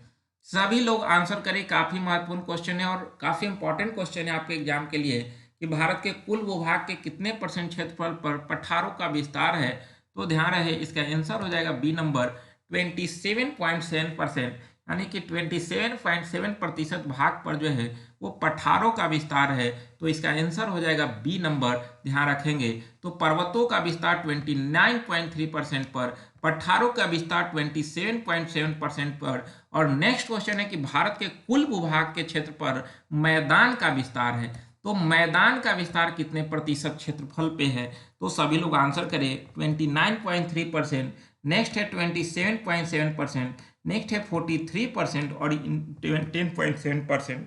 सभी लोग आंसर करें, काफी महत्वपूर्ण क्वेश्चन है और काफी इंपॉर्टेंट क्वेश्चन है आपके एग्जाम के लिए कि भारत के कुल भूभाग के कितने परसेंट क्षेत्रफल पर पठारों का विस्तार है। तो ध्यान रहे इसका आंसर हो जाएगा बी नंबर 27.7%, यानी कि 27.7% भाग पर जो है वो पठारों का विस्तार है। तो इसका आंसर हो जाएगा बी नंबर, ध्यान रखेंगे। तो पर्वतों का विस्तार 29.3% पर, पठारों का विस्तार 27.7% पर। और नेक्स्ट क्वेश्चन है कि भारत के कुल भूभाग के क्षेत्र पर मैदान का विस्तार है। तो मैदान का विस्तार कितने प्रतिशत क्षेत्रफल पे है, तो सभी लोग आंसर करें 29.3%, नेक्स्ट है 27.7%, नेक्स्ट है 43% और 10.7%।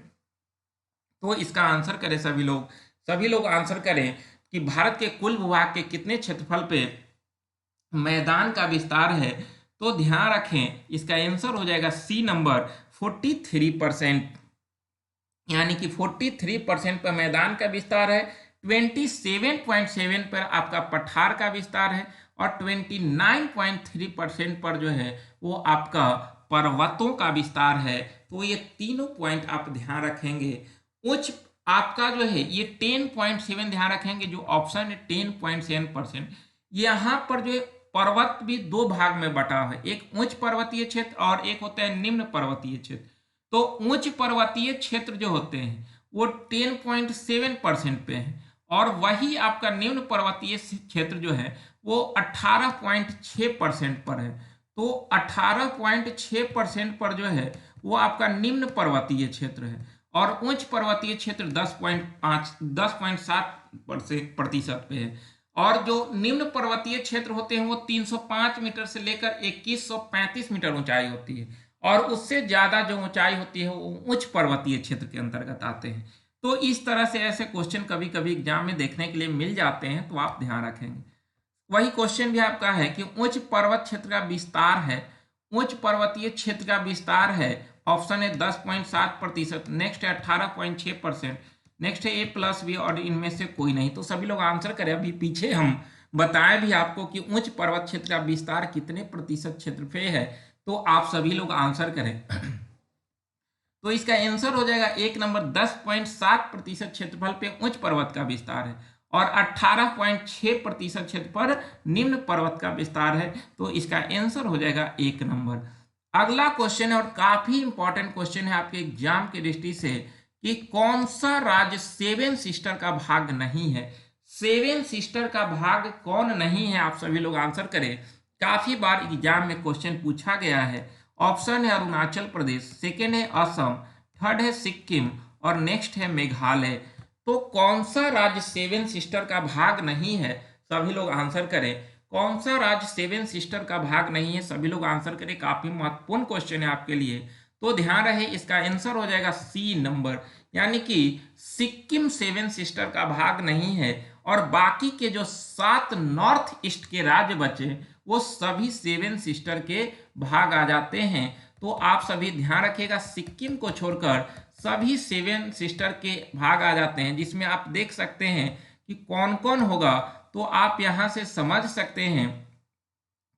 तो इसका आंसर करें सभी लोग आंसर करें कि भारत के कुल भूभाग के कितने क्षेत्रफल पे मैदान का विस्तार है। तो ध्यान रखें इसका आंसर हो जाएगा सी नंबर 43%, यानी कि 43% पर मैदान का विस्तार है, 27.7 पर आपका पठार का विस्तार है और 29.3% पर जो है वो आपका पर्वतों का विस्तार है। तो ये तीनों पॉइंट आप ध्यान रखेंगे। उच्च आपका जो है ये 10.7 ध्यान रखेंगे, जो ऑप्शन है 10.7%। यहाँ पर जो है पर्वत भी दो भाग में बटा है, एक उच्च पर्वतीय क्षेत्र और एक होता है निम्न पर्वतीय क्षेत्र। तो उच्च पर्वतीय क्षेत्र जो होते हैं वो 10.7% पे है और वही आपका निम्न पर्वतीय क्षेत्र जो है वो 18.6% पर है। तो 18.6% पर जो है वो आपका निम्न पर्वतीय क्षेत्र है और उच्च पर्वतीय क्षेत्र 10.7% पे है। और जो निम्न पर्वतीय क्षेत्र होते हैं वो 305 मीटर से लेकर 2135 मीटर ऊंचाई होती है और उससे ज्यादा जो ऊंचाई होती है वो उच्च पर्वतीय क्षेत्र के अंतर्गत आते हैं। तो इस तरह से ऐसे क्वेश्चन कभी कभी एग्जाम में देखने के लिए मिल जाते हैं, तो आप ध्यान रखेंगे। वही क्वेश्चन भी आपका है कि उच्च पर्वत क्षेत्र का विस्तार है, उच्च पर्वतीय क्षेत्र का विस्तार है, ऑप्शन है 10.7%, नेक्स्ट है 18.6%, नेक्स्ट है A+B और इनमें से कोई नहीं। तो सभी लोग आंसर करें। अभी पीछे हम बताएं भी आपको कि उच्च पर्वत क्षेत्र का विस्तार कितने प्रतिशत क्षेत्र पे है, तो आप सभी लोग आंसर करें। तो इसका आंसर हो जाएगा एक नंबर 10.7% क्षेत्रफल पे उच्च पर्वत का विस्तार है और 18.6% क्षेत्र पर निम्न पर्वत का विस्तार है। तो इसका आंसर हो जाएगा एक नंबर। अगला क्वेश्चन है और काफी इंपॉर्टेंट क्वेश्चन है आपके एग्जाम की दृष्टि से कि कौन सा राज्य सेवन सिस्टर का भाग नहीं है। सेवन सिस्टर का भाग कौन नहीं है, आप सभी लोग आंसर करें। काफी बार एग्जाम में क्वेश्चन पूछा गया है। ऑप्शन है अरुणाचल प्रदेश, सेकेंड है असम, थर्ड है सिक्किम और नेक्स्ट है मेघालय। तो कौन सा राज्य सेवन सिस्टर का भाग नहीं है, सभी लोग आंसर करें। कौन सा राज्य सेवन सिस्टर का भाग नहीं है, सभी लोग आंसर करें। काफी महत्वपूर्ण क्वेश्चन है आपके लिए, तो ध्यान रहे इसका आंसर हो जाएगा सी नंबर, यानी कि सिक्किम सेवन सिस्टर का भाग नहीं है और बाकी के जो 7 नॉर्थ ईस्ट के राज्य बचे वो सभी सेवन सिस्टर के भाग आ जाते हैं। तो आप सभी ध्यान रखिएगा, सिक्किम को छोड़कर सभी 7 सिस्टर के भाग आ जाते हैं, जिसमें आप देख सकते हैं कि कौन कौन होगा। तो आप यहाँ से समझ सकते हैं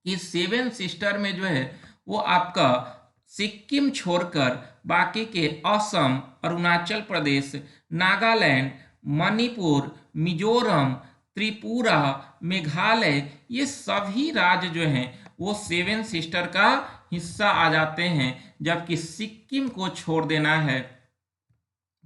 कि 7 सिस्टर में जो है वो आपका सिक्किम छोड़कर बाकी के असम, अरुणाचल प्रदेश, नागालैंड, मणिपुर, मिजोरम, त्रिपुरा, मेघालय, ये सभी राज्य जो हैं वो 7 सिस्टर का हिस्सा आ जाते हैं। जबकि सिक्किम को छोड़ देना है,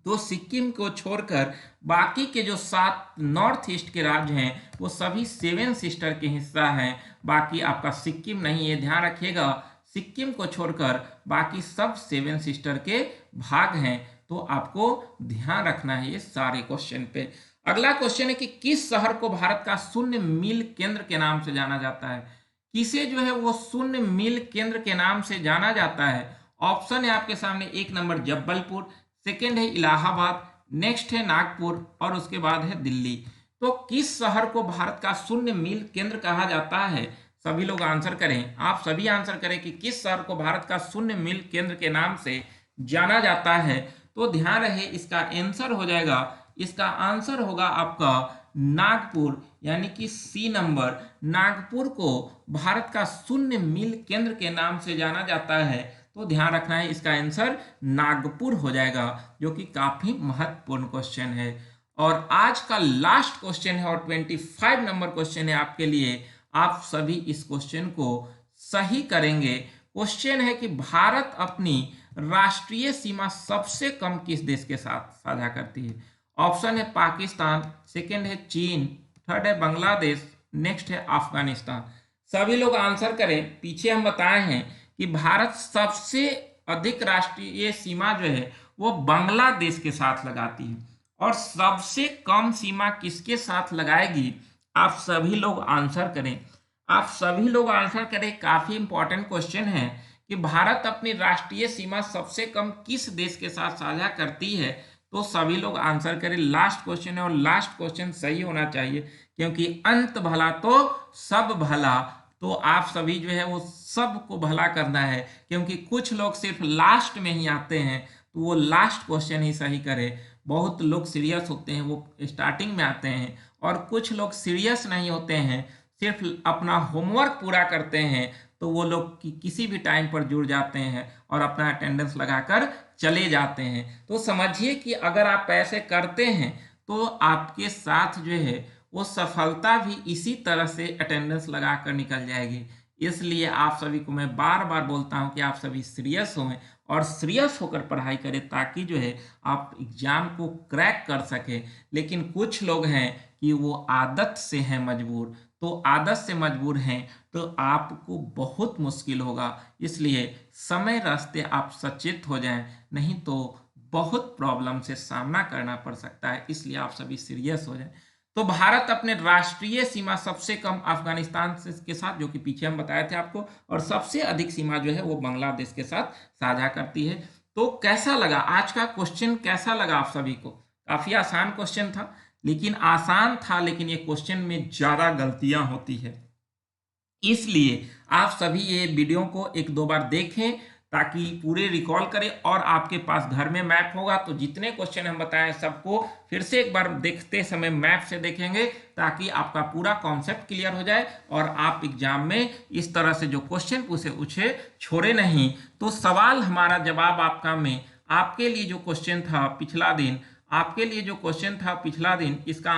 तो सिक्किम को छोड़कर बाकी के जो 7 नॉर्थ ईस्ट के राज्य हैं वो सभी 7 सिस्टर के हिस्सा हैं। बाकी आपका सिक्किम नहीं है, ध्यान रखिएगा, सिक्किम को छोड़कर बाकी सब 7 सिस्टर के भाग हैं। तो आपको ध्यान रखना है ये सारे क्वेश्चन पे। अगला क्वेश्चन है कि किस शहर को भारत का शून्य मील केंद्र के नाम से जाना जाता है? किसे जो है वो शून्य मील केंद्र के नाम से जाना जाता है? ऑप्शन है आपके सामने, 1 नंबर जबलपुर, सेकेंड है इलाहाबाद, नेक्स्ट है नागपुर और उसके बाद है दिल्ली। तो किस शहर को भारत का शून्य मील केंद्र कहा जाता है? सभी लोग आंसर करें, आप सभी आंसर करें कि किस शहर को भारत का शून्य मील केंद्र के नाम से जाना जाता है। तो ध्यान रहे, इसका आंसर हो जाएगा, इसका आंसर होगा आपका नागपुर, यानी कि सी नंबर। नागपुर को भारत का शून्य मील केंद्र के नाम से जाना जाता है। तो ध्यान रखना है, इसका आंसर नागपुर हो जाएगा, जो कि काफी महत्वपूर्ण क्वेश्चन है। और आज का लास्ट क्वेश्चन है और 25 नंबर क्वेश्चन है आपके लिए। आप सभी इस क्वेश्चन को सही करेंगे। क्वेश्चन है कि भारत अपनी राष्ट्रीय सीमा सबसे कम किस देश के साथ साझा करती है? ऑप्शन है पाकिस्तान, सेकंड है चीन, थर्ड है बांग्लादेश, नेक्स्ट है अफगानिस्तान। सभी लोग आंसर करें। पीछे हम बताए हैं कि भारत सबसे अधिक राष्ट्रीय सीमा जो है वो बांग्लादेश के साथ लगाती है, और सबसे कम सीमा किसके साथ लगाएगी? आप सभी लोग आंसर करें, आप सभी लोग आंसर करें। काफी इंपॉर्टेंट क्वेश्चन है कि भारत अपनी राष्ट्रीय सीमा सबसे कम किस देश के साथ साझा करती है। तो सभी लोग आंसर करें। लास्ट क्वेश्चन है और लास्ट क्वेश्चन सही होना चाहिए, क्योंकि अंत भला तो सब भला। तो आप सभी जो है वो सबको भला करना है, क्योंकि कुछ लोग सिर्फ लास्ट में ही आते हैं, तो वो लास्ट क्वेश्चन ही सही करे। बहुत लोग सीरियस होते हैं, वो स्टार्टिंग में आते हैं, और कुछ लोग सीरियस नहीं होते हैं, सिर्फ अपना होमवर्क पूरा करते हैं, तो वो लोग किसी भी टाइम पर जुड़ जाते हैं और अपना अटेंडेंस लगाकर चले जाते हैं। तो समझिए कि अगर आप ऐसे करते हैं तो आपके साथ जो है वो सफलता भी इसी तरह से अटेंडेंस लगाकर निकल जाएगी। इसलिए आप सभी को मैं बार बार बोलता हूं कि आप सभी सीरियस हों और सीरियस होकर पढ़ाई करें, ताकि जो है आप एग्जाम को क्रैक कर सकें। लेकिन कुछ लोग हैं कि वो आदत से हैं मजबूर, तो आदत से मजबूर हैं तो आपको बहुत मुश्किल होगा। इसलिए समय रहते आप सचेत हो जाएं, नहीं तो बहुत प्रॉब्लम से सामना करना पड़ सकता है। इसलिए आप सभी सीरियस हो जाएं। तो भारत अपने राष्ट्रीय सीमा सबसे कम अफगानिस्तान के साथ, जो कि पीछे हम बताए थे आपको, और सबसे अधिक सीमा जो है वो बांग्लादेश के साथ साझा करती है। तो कैसा लगा आज का क्वेश्चन, कैसा लगा आप सभी को? काफी आसान क्वेश्चन था, लेकिन आसान था, लेकिन ये क्वेश्चन में ज्यादा गलतियां होती है। इसलिए आप सभी ये वीडियो को 1-2 बार देखें, ताकि पूरे रिकॉल करें, और आपके पास घर में मैप होगा तो जितने क्वेश्चन हम बताएं सबको फिर से एक बार देखते समय मैप से देखेंगे, ताकि आपका पूरा कॉन्सेप्ट क्लियर हो जाए और आप एग्जाम में इस तरह से जो क्वेश्चन पूछे छोड़े नहीं। तो सवाल हमारा जवाब आपका में आपके लिए जो क्वेश्चन था पिछला दिन, इसका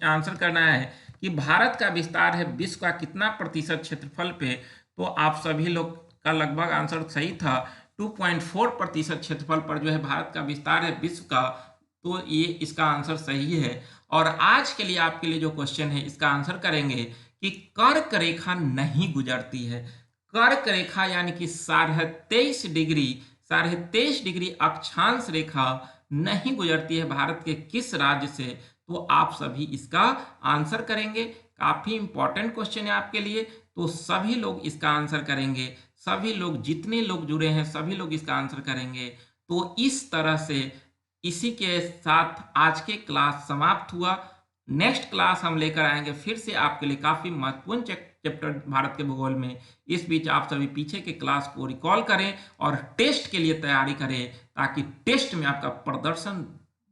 आंसर करना है कि भारत का विस्तार है विश्व का कितना प्रतिशत क्षेत्रफल पे। तो आप सभी लोग का लगभग आंसर सही था, 2.4% क्षेत्रफल पर जो है भारत का विस्तार है विश्व का। तो ये इसका आंसर सही है। और आज के लिए आपके लिए जो क्वेश्चन है इसका आंसर करेंगे कि कर्क रेखा नहीं गुजरती है। कर्क रेखा यानी कि 23.5 डिग्री अक्षांश रेखा नहीं गुजरती है भारत के किस राज्य से। तो आप सभी इसका आंसर करेंगे। काफी इंपॉर्टेंट क्वेश्चन है आपके लिए, तो सभी लोग इसका आंसर करेंगे। सभी लोग, जितने लोग जुड़े हैं सभी लोग इसका आंसर करेंगे। तो इस तरह से इसी के साथ आज के क्लास समाप्त हुआ। नेक्स्ट क्लास हम लेकर आएंगे फिर से आपके लिए काफी महत्वपूर्ण चैप्टर भारत के भूगोल में। इस बीच आप सभी पीछे के क्लास को रिकॉल करें और टेस्ट के लिए तैयारी करें, ताकि टेस्ट में आपका प्रदर्शन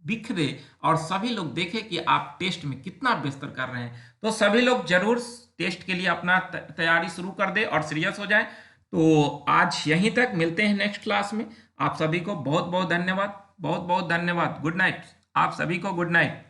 बिखरे और सभी लोग देखें कि आप टेस्ट में कितना बेहतर कर रहे हैं। तो सभी लोग जरूर टेस्ट के लिए अपना तैयारी शुरू कर दें और सीरियस हो जाएं। तो आज यहीं तक, मिलते हैं नेक्स्ट क्लास में। आप सभी को बहुत बहुत धन्यवाद, बहुत बहुत धन्यवाद। गुड नाइट, आप सभी को गुड नाइट।